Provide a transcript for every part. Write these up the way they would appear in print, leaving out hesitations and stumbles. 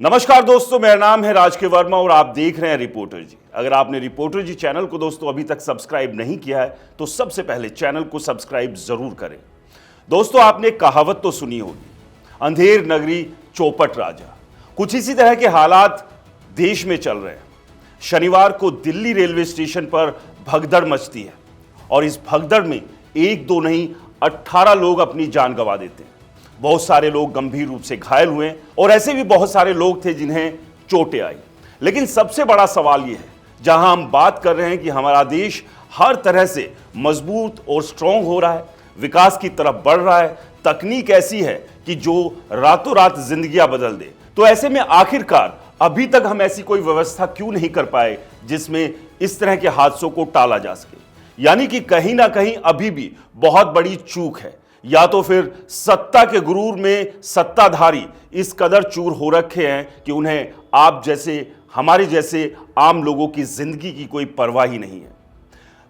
नमस्कार दोस्तों, मेरा नाम है राजके वर्मा और आप देख रहे हैं रिपोर्टर जी। अगर आपने रिपोर्टर जी चैनल को दोस्तों अभी तक सब्सक्राइब नहीं किया है तो सबसे पहले चैनल को सब्सक्राइब जरूर करें। दोस्तों, आपने कहावत तो सुनी होगी, अंधेर नगरी चौपट राजा। कुछ इसी तरह के हालात देश में चल रहे हैं। शनिवार को दिल्ली रेलवे स्टेशन पर भगदड़ मचती है और इस भगदड़ में एक दो नहीं 18 लोग अपनी जान गंवा देते हैं। बहुत सारे लोग गंभीर रूप से घायल हुए और ऐसे भी बहुत सारे लोग थे जिन्हें चोटें आई। लेकिन सबसे बड़ा सवाल यह है, जहां हम बात कर रहे हैं कि हमारा देश हर तरह से मजबूत और स्ट्रांग हो रहा है, विकास की तरफ बढ़ रहा है, तकनीक ऐसी है कि जो रातों रात जिंदगियां बदल दे, तो ऐसे में आखिरकार अभी तक हम ऐसी कोई व्यवस्था क्यों नहीं कर पाए जिसमें इस तरह के हादसों को टाला जा सके। यानी कि कहीं ना कहीं अभी भी बहुत बड़ी चूक है, या तो फिर सत्ता के गुरूर में सत्ताधारी इस कदर चूर हो रखे हैं कि उन्हें आप जैसे, हमारे जैसे आम लोगों की जिंदगी की कोई परवाह ही नहीं है।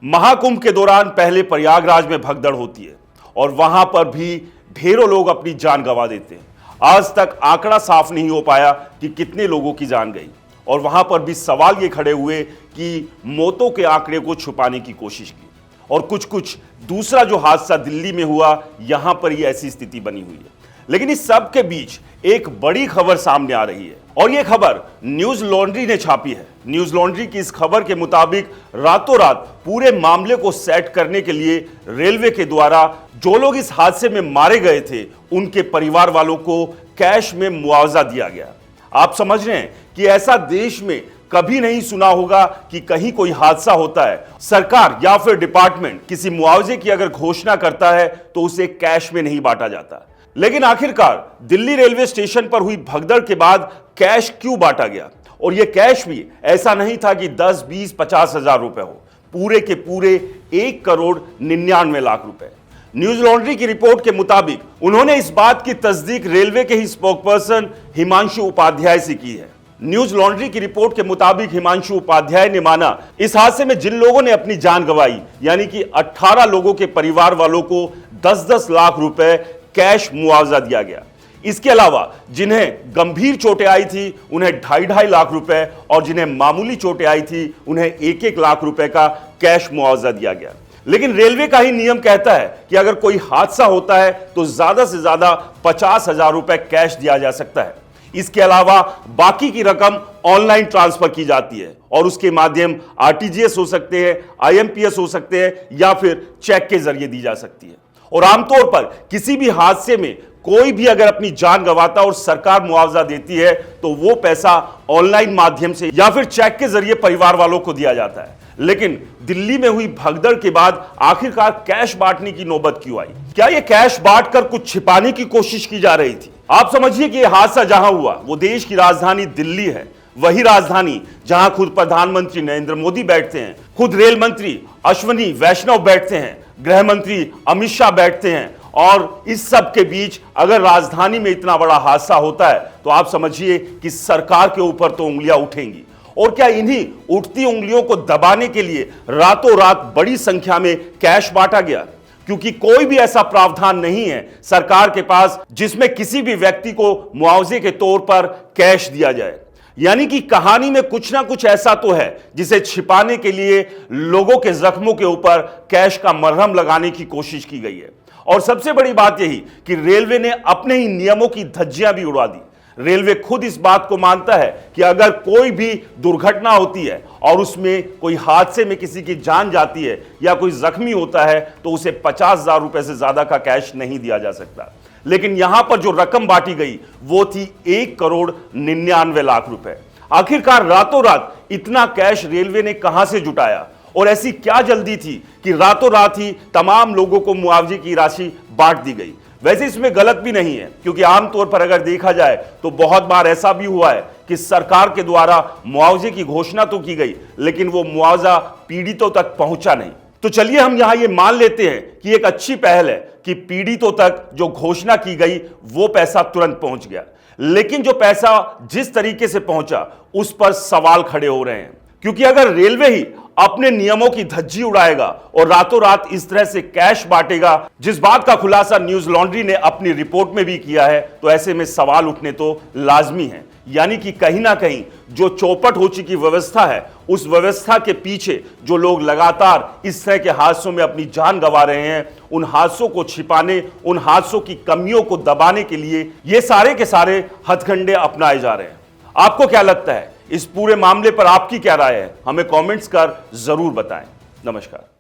महाकुंभ के दौरान पहले प्रयागराज में भगदड़ होती है और वहां पर भी ढेरों लोग अपनी जान गंवा देते हैं। आज तक आंकड़ा साफ नहीं हो पाया कि कितने लोगों की जान गई और वहां पर भी सवाल ये खड़े हुए कि मौतों के आंकड़े को छुपाने की कोशिश की। और कुछ दूसरा जो हादसा दिल्ली में हुआ, यहां पर ही ऐसी स्थिति बनी हुई है। लेकिन इस सब के बीच एक बड़ी खबर सामने आ रही है और यह खबर न्यूज लॉन्ड्री ने छापी है। न्यूज लॉन्ड्री की इस खबर के मुताबिक रातों रात पूरे मामले को सेट करने के लिए रेलवे के द्वारा जो लोग इस हादसे में मारे गए थे उनके परिवार वालों को कैश में मुआवजा दिया गया। आप समझ रहे हैं कि ऐसा देश में कभी नहीं सुना होगा कि कहीं कोई हादसा होता है, सरकार या फिर डिपार्टमेंट किसी मुआवजे की अगर घोषणा करता है तो उसे कैश में नहीं बांटा जाता। लेकिन आखिरकार दिल्ली रेलवे स्टेशन पर हुई भगदड़ के बाद कैश क्यों बांटा गया? और यह कैश भी ऐसा नहीं था कि 10, 20, 50 हजार रुपए हो, पूरे के पूरे 1,99,00,000 रुपए। न्यूज लॉन्ड्री की रिपोर्ट के मुताबिक उन्होंने इस बात की तस्दीक रेलवे के ही स्पोक्सपर्सन हिमांशु उपाध्याय से की है। न्यूज लॉन्ड्री की रिपोर्ट के मुताबिक हिमांशु उपाध्याय ने माना, इस हादसे में जिन लोगों ने अपनी जान गंवाई यानी कि 18 लोगों के परिवार वालों को 10-10 लाख रुपए कैश मुआवजा दिया गया। इसके अलावा जिन्हें गंभीर चोटें आई थी उन्हें 2.5 लाख रुपए और जिन्हें मामूली चोटें आई थी उन्हें 1-1 लाख रुपए का कैश मुआवजा दिया गया। लेकिन रेलवे का ही नियम कहता है कि अगर कोई हादसा होता है तो ज्यादा से ज्यादा 50,000 रुपए कैश दिया जा सकता है। इसके अलावा बाकी की रकम ऑनलाइन ट्रांसफर की जाती है और उसके माध्यम आरटीजीएस हो सकते हैं, आईएमपीएस हो सकते हैं या फिर चेक के जरिए दी जा सकती है। और आमतौर पर किसी भी हादसे में कोई भी अगर अपनी जान गंवाता और सरकार मुआवजा देती है तो वो पैसा ऑनलाइन माध्यम से या फिर चेक के जरिए परिवार वालों को दिया जाता है। लेकिन दिल्ली में हुई भगदड़ के बाद आखिरकार कैश बांटने की नौबत क्यों आई? क्या यह कैश बांटकर कुछ छिपाने की कोशिश की जा रही थी? आप समझिए कि यह हादसा जहां हुआ वो देश की राजधानी दिल्ली है, वही राजधानी जहां खुद प्रधानमंत्री नरेंद्र मोदी बैठते हैं, खुद रेल मंत्री अश्विनी वैष्णव बैठते हैं, गृह मंत्री अमित शाह बैठते हैं। और इस सब के बीच अगर राजधानी में इतना बड़ा हादसा होता है तो आप समझिए कि सरकार के ऊपर तो उंगलियां उठेंगी। और क्या इन्हीं उठती उंगलियों को दबाने के लिए रातों रात बड़ी संख्या में कैश बांटा गया? क्योंकि कोई भी ऐसा प्रावधान नहीं है सरकार के पास जिसमें किसी भी व्यक्ति को मुआवजे के तौर पर कैश दिया जाए। यानी कि कहानी में कुछ ना कुछ ऐसा तो है जिसे छिपाने के लिए लोगों के जख्मों के ऊपर कैश का मरहम लगाने की कोशिश की गई है। और सबसे बड़ी बात यही कि रेलवे ने अपने ही नियमों की धज्जियां भी उड़ा दी। रेलवे खुद इस बात को मानता है कि अगर कोई भी दुर्घटना होती है और उसमें कोई हादसे में किसी की जान जाती है या कोई जख्मी होता है तो उसे 50,000 रुपए से ज्यादा का कैश नहीं दिया जा सकता। लेकिन यहां पर जो रकम बांटी गई वो थी 1,99,00,000 रुपए। आखिरकार रातों रात इतना कैश रेलवे ने कहां से जुटाया और ऐसी क्या जल्दी थी कि रातों रात ही तमाम लोगों को मुआवजे की राशि बांट दी गई? वैसे इसमें गलत भी नहीं है, क्योंकि आमतौर पर अगर देखा जाए तो बहुत बार ऐसा भी हुआ है कि सरकार के द्वारा मुआवजे की घोषणा तो की गई लेकिन वो मुआवजा पीड़ितों तक पहुंचा नहीं। तो चलिए हम यहां ये मान लेते हैं कि एक अच्छी पहल है कि पीड़ितों तक जो घोषणा की गई वो पैसा तुरंत पहुंच गया। लेकिन जो पैसा जिस तरीके से पहुंचा उस पर सवाल खड़े हो रहे हैं, क्योंकि अगर रेलवे ही अपने नियमों की धज्जी उड़ाएगा और रातों रात इस तरह से कैश बांटेगा, जिस बात का खुलासा न्यूज लॉन्ड्री ने अपनी रिपोर्ट में भी किया है, तो ऐसे में सवाल उठने तो लाजमी है यानी कि कहीं ना कहीं जो चौपट हो चुकी व्यवस्था है, उस व्यवस्था के पीछे जो लोग लगातार इस तरह के हादसों में अपनी जान गंवा रहे हैं, उन हादसों को छिपाने, उन हादसों की कमियों को दबाने के लिए ये सारे के सारे हथकंडे अपनाए जा रहे हैं। आपको क्या लगता है? इस पूरे मामले पर आपकी क्या राय है? हमें कमेंट्स कर जरूर बताएं। नमस्कार।